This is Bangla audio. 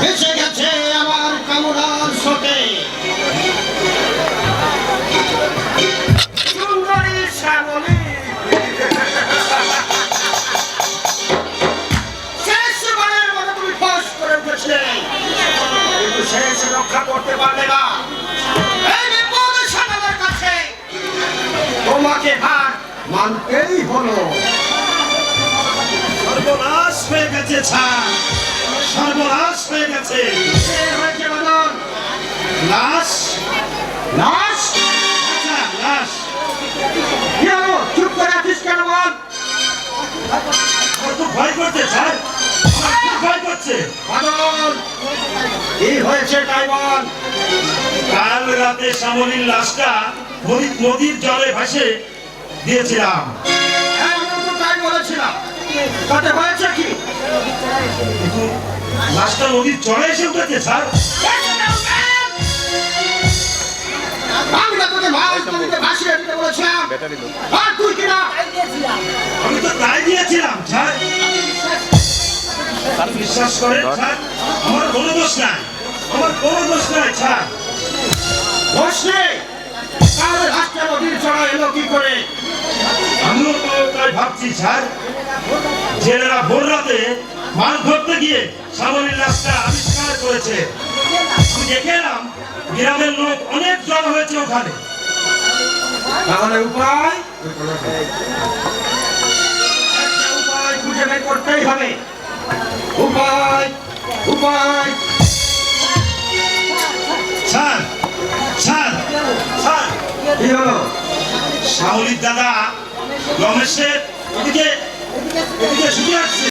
এসে গেছে আমার কামনার স্রোতে সুন্দরী শ্যামলী শেষবারের মতো তুমি ফস করে উঠেছিলে, কিন্তু শেষ রক্ষা করতে পারলে না। এই বিপদ সাধনের কাছে তোমাকে হার মানতেই হলো। সর্বনাশ হয়ে গেছে ছাড়, সর্বনাশ হয়ে গেছে। হয়েছে মদন, লাশ, লাশ আচ্ছা লাশ। কি হলো? চুপ করে আছিস কেন বল? আমার খুব ভয় করছে ছাড়, আমার খুব ভয় করছে। মদন, কি হয়েছে তাই বল। কাল রাতে শ্যামলীর লাশটা নদীর জলে ভাসে দিয়েছিলাম। হ্যাঁ, আমিও তো তাই বলেছিলাম। তাতে হয়েছে কি? কিন্তু লাশটা নদীর জলে এসে উঠেছে ছাড়। আমি তো তোকে মাছ নদীতে ভাসিয়ে দিতে বলেছিলাম, আর তুই কিনা? আমি তো তাই দিয়েছিলাম ছাড়। বিশ্বাস করে ছাড়, আমার কোনো দোষ নাই, আমার কোনো দোষ নাই ছাড়। দোষ নেই, তাহলে লাশটা নদীর চড়া এলো কি করে? আমিও তো তাই ভাবছি ছাড়। জেলেরা ভোর রাতে মাছ ধরতে গিয়ে শ্যামলীর লাশটা আবিষ্কার করেছে। আমি দেখে এলাম গ্রামের লোক অনেক জড় হয়েছে ওখানে। তাহলে উপায়? একটা উপায় খুঁজে বের করতেই হবে। উপায়, উপায়। ছাড়, ছাড়, ছাড়। কি হলো? শ্যামলীর দাদা রমেশের এদিকে এদিকে শুনে আসছে।